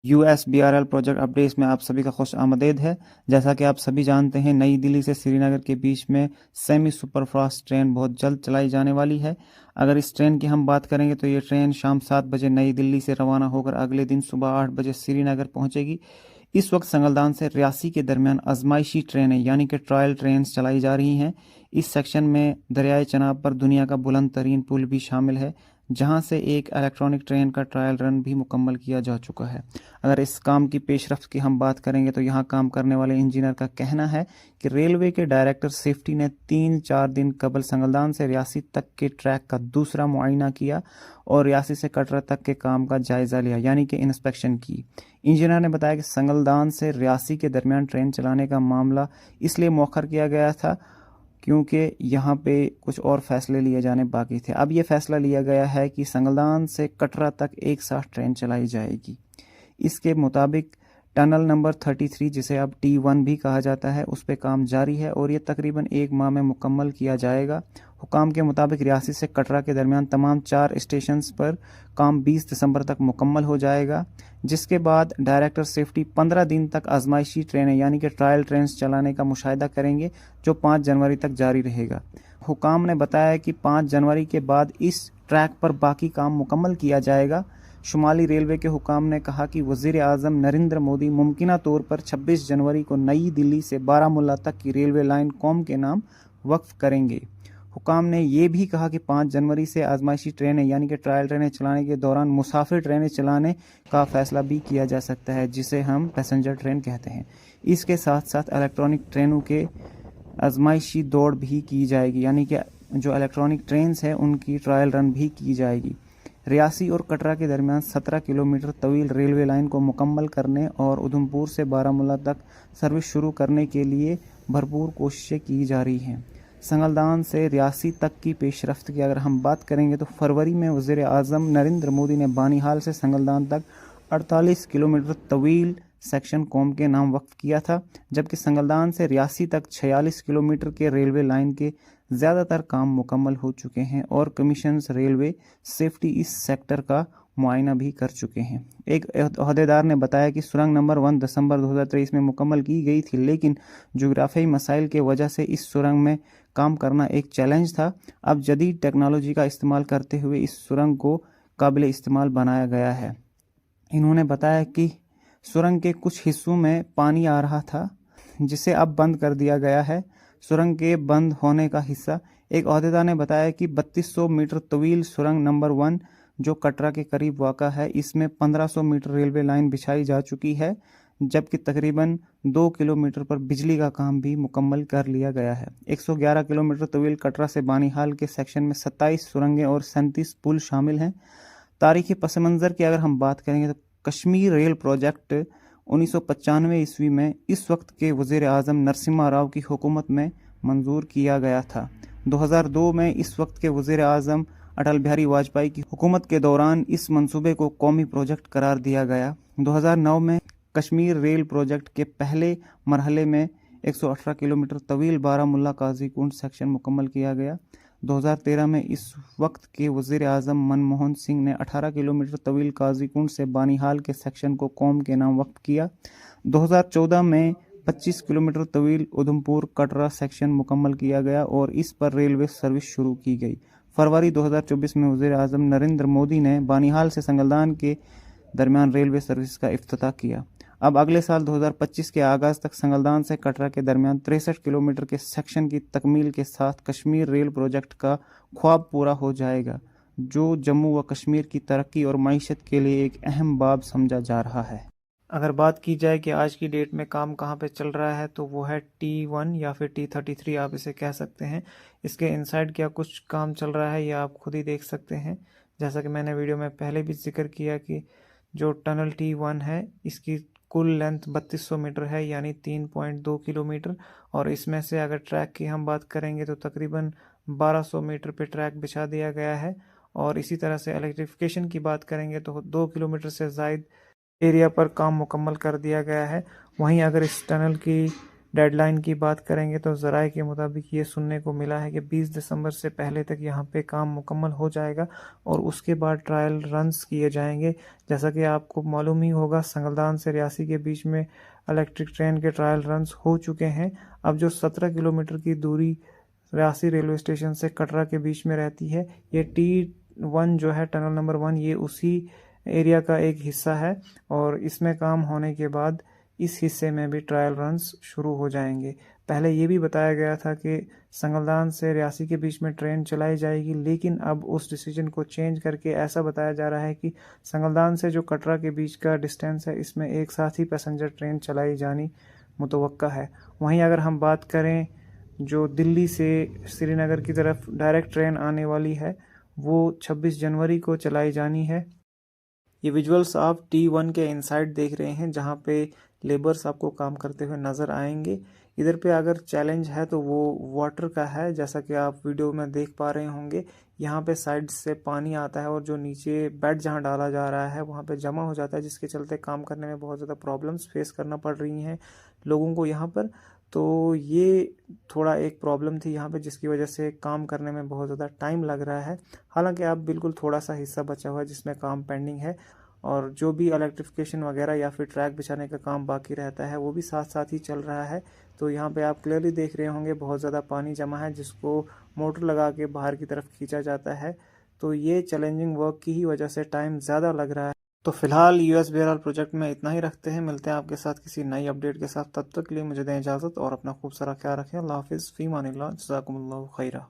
USBRL project updates में आप सभी का खुश आमदेद है। जैसा कि आप सभी जानते हैं, नई दिल्ली से श्रीनगर के बीच में सेमी सुपरफास्ट ट्रेन बहुत जल्द चलाई जाने वाली है। अगर इस ट्रेन की हम बात करेंगे तो ये ट्रेन शाम 7 बजे नई दिल्ली से रवाना होकर अगले दिन सुबह 8 बजे श्रीनगर पहुंचेगी। इस वक्त संगलदान से रियासी के दरमियान आजमाइशी ट्रेनें यानी कि ट्रायल ट्रेन चलाई जा रही हैं। इस सेक्शन में दरियाए चनाब पर दुनिया का बुलंद तरीन पुल भी शामिल है, जहां से एक इलेक्ट्रॉनिक ट्रेन का ट्रायल रन भी मुकम्मल किया जा चुका है। अगर इस काम की पेशरफ्त की हम बात करेंगे तो यहाँ काम करने वाले इंजीनियर का कहना है कि रेलवे के डायरेक्टर सेफ्टी ने 3-4 दिन कबल संगलदान से रियासी तक के ट्रैक का दूसरा मुआयना किया और रियासी से कटरा तक के काम का जायजा लिया, यानी कि इंस्पेक्शन की। इंजीनियर ने बताया कि संगलदान से रियासी के दरमियान ट्रेन चलाने का मामला इसलिए मौखर किया गया था क्योंकि यहाँ पे कुछ और फैसले लिए जाने बाकी थे। अब ये फैसला लिया गया है कि संगलदान से कटरा तक एक साथ ट्रेन चलाई जाएगी। इसके मुताबिक टनल नंबर 33, जिसे अब T1 भी कहा जाता है, उस पर काम जारी है और ये तकरीबन 1 माह में मुकम्मल किया जाएगा। हुकाम के मुताबिक रियासी से कटरा के दरमियान तमाम 4 स्टेशंस पर काम 20 दिसंबर तक मुकम्मल हो जाएगा, जिसके बाद डायरेक्टर सेफ्टी 15 दिन तक आजमाइशी ट्रेनें यानी कि ट्रायल ट्रेन चलाने का मुशाहिदा करेंगे, जो 5 जनवरी तक जारी रहेगा। हुकाम ने बताया कि 5 जनवरी के बाद इस ट्रैक पर बाकी काम मुकम्मल किया जाएगा। शुमाली रेलवे के हुकाम ने कहा कि वज़ीर आज़म नरेंद्र मोदी मुमकिना तौर पर 26 जनवरी को नई दिल्ली से बारामूला तक की रेलवे लाइन कौम के नाम वक्फ करेंगे। हुकाम ने यह भी कहा कि 5 जनवरी से आजमाइशी ट्रेनें यानी कि ट्रायल ट्रेनें चलाने के दौरान मुसाफिर ट्रेनें चलाने का फैसला भी किया जा सकता है, जिसे हम पैसेंजर ट्रेन कहते हैं। इसके साथ साथ इलेक्ट्रॉनिक ट्रेनों के आजमाइशी दौड़ भी की जाएगी, यानी कि जो इलेक्ट्रॉनिक ट्रेन है उनकी ट्रायल रन भी की जाएगी। रियासी और कटरा के दरमियान 17 किलोमीटर तवील रेलवे लाइन को मुकम्मल करने और उधमपुर से बारामूला तक सर्विस शुरू करने के लिए भरपूर कोशिशें की जा रही हैं। संगलदान से रियासी तक की पेशरफ्त की अगर हम बात करेंगे तो फरवरी में वज़ीर आज़म नरेंद्र मोदी ने बानीहाल से संगलदान तक 48 किलोमीटर तवील सेक्शन कौम के नाम वक्फ किया था, जबकि संगलदान से रियासी तक 46 किलोमीटर के रेलवे लाइन के ज़्यादातर काम मुकम्मल हो चुके हैं और कमीशंस रेलवे सेफ्टी इस सेक्टर का मुआयना भी कर चुके हैं। एक अहदेदार ने बताया कि सुरंग नंबर 1 दिसंबर 2023 में मुकम्मल की गई थी, लेकिन जोग्राफियाई मसाइल के वजह से इस सुरंग में काम करना एक चैलेंज था। अब जदीद टेक्नोलॉजी का इस्तेमाल करते हुए इस सुरंग को काबिल इस्तेमाल बनाया गया है। इन्होंने बताया कि सुरंग के कुछ हिस्सों में पानी आ रहा था, जिसे अब बंद कर दिया गया है। सुरंग के बंद होने का हिस्सा, एक अहदेदार ने बताया कि 3200 मीटर तवील सुरंग नंबर 1 जो कटरा के करीब वाक़ा है, इसमें 1500 मीटर रेलवे लाइन बिछाई जा चुकी है, जबकि तकरीबन 2 किलोमीटर पर बिजली का काम भी मुकम्मल कर लिया गया है। 111 किलोमीटर तवील कटरा से बानीहाल के सेक्शन में 27 सुरंगें और 37 पुल शामिल हैं। तारीखी पस मंज़र की अगर हम बात करेंगे तो कश्मीर रेल प्रोजेक्ट 1995 ईस्वी में इस वक्त के वज़ीर आज़म नरसिम्हा राव की हुकूमत में मंजूर किया गया था। 2002 में इस वक्त के वज़ीर आज़म अटल बिहारी वाजपेयी की हुकूमत के दौरान इस मंसूबे को कौमी प्रोजेक्ट करार दिया गया। 2009 में कश्मीर रेल प्रोजेक्ट के पहले मरहले में 118 किलोमीटर तवील बारामूला काजीकुंड सेक्शन मुकम्मल किया गया। 2013 में इस वक्त के वज़ीर आज़म मनमोहन सिंह ने 18 किलोमीटर तवील काजीकुंड से बानीहाल के सेक्शन को कौम के नाम वक्फ किया। 2014 में 25 किलोमीटर तवील उधमपुर कटरा सेक्शन मुकम्मल किया गया और इस पर रेलवे सर्विस शुरू की गई। फरवरी 2024 में वज़ीर आज़म नरेंद्र मोदी ने बानीहाल से संगलदान के दरमियान रेलवे सर्विस का इफ्तिताह किया। अब अगले साल 2025 के आगाज़ तक संगलदान से कटरा के दरमियान 63 किलोमीटर के सेक्शन की तकमील के साथ कश्मीर रेल प्रोजेक्ट का ख्वाब पूरा हो जाएगा, जो जम्मू व कश्मीर की तरक्की और मईशत के लिए एक अहम बाब समझा जा रहा है। अगर बात की जाए कि आज की डेट में काम कहाँ पे चल रहा है, तो वो है T1 या फिर T33 आप इसे कह सकते हैं। इसके इनसाइड क्या कुछ काम चल रहा है, या आप खुद ही देख सकते हैं। जैसा कि मैंने वीडियो में पहले भी जिक्र किया कि जो टनल T1 है, इसकी कुल लेंथ 3200 मीटर है, यानी 3.2 किलोमीटर, और इसमें से अगर ट्रैक की हम बात करेंगे तो तकरीबन 1200 मीटर पे ट्रैक बिछा दिया गया है। और इसी तरह से इलेक्ट्रिफिकेशन की बात करेंगे तो 2 किलोमीटर से ज़ायद एरिया पर काम मुकम्मल कर दिया गया है। वहीं अगर इस टनल की डेडलाइन की बात करेंगे तो ज़राए के मुताबिक ये सुनने को मिला है कि 20 दिसंबर से पहले तक यहाँ पे काम मुकम्मल हो जाएगा और उसके बाद ट्रायल रन्स किए जाएंगे। जैसा कि आपको मालूम ही होगा, संगलदान से रियासी के बीच में इलेक्ट्रिक ट्रेन के ट्रायल रन्स हो चुके हैं। अब जो 17 किलोमीटर की दूरी रियासी रेलवे स्टेशन से कटरा के बीच में रहती है, ये T1 जो है, टनल नंबर 1, ये उसी एरिया का एक हिस्सा है और इसमें काम होने के बाद इस हिस्से में भी ट्रायल रन्स शुरू हो जाएंगे। पहले ये भी बताया गया था कि संगलदान से रियासी के बीच में ट्रेन चलाई जाएगी, लेकिन अब उस डिसीजन को चेंज करके ऐसा बताया जा रहा है कि संगलदान से जो कटरा के बीच का डिस्टेंस है, इसमें एक साथ ही पैसेंजर ट्रेन चलाई जानी मुतवक्का है। वहीं अगर हम बात करें जो दिल्ली से श्रीनगर की तरफ डायरेक्ट ट्रेन आने वाली है, वो 26 जनवरी को चलाई जानी है। ये विजुअल्स आप T1 के इनसाइड देख रहे हैं, जहाँ पे लेबर्स आपको काम करते हुए नज़र आएंगे। इधर पे अगर चैलेंज है तो वो वाटर का है, जैसा कि आप वीडियो में देख पा रहे होंगे। यहाँ पे साइड से पानी आता है और जो नीचे बेड जहाँ डाला जा रहा है वहाँ पे जमा हो जाता है, जिसके चलते काम करने में बहुत ज़्यादा प्रॉब्लम्स फेस करना पड़ रही हैं लोगों को यहाँ पर। तो ये थोड़ा एक प्रॉब्लम थी यहाँ पे, जिसकी वजह से काम करने में बहुत ज़्यादा टाइम लग रहा है। हालांकि अब बिल्कुल थोड़ा सा हिस्सा बचा हुआ है जिसमें काम पेंडिंग है, और जो भी इलेक्ट्रिफिकेशन वगैरह या फिर ट्रैक बिछाने का काम बाकी रहता है वो भी साथ साथ ही चल रहा है। तो यहाँ पे आप क्लियरली देख रहे होंगे बहुत ज़्यादा पानी जमा है, जिसको मोटर लगा के बाहर की तरफ खींचा जाता है। तो ये चैलेंजिंग वर्क की ही वजह से टाइम ज़्यादा लग रहा है। तो फिलहाल USBRL प्रोजेक्ट में इतना ही रखते हैं। मिलते हैं आपके साथ किसी नई अपडेट के साथ। तब तक के लिए मुझे दें इजाज़त और अपना खूब सारा ख्याल रखें। अल्लाह हाफिज़, फ़ी मानिल्लाह, जज़ाकुमुल्लाहु खैरा।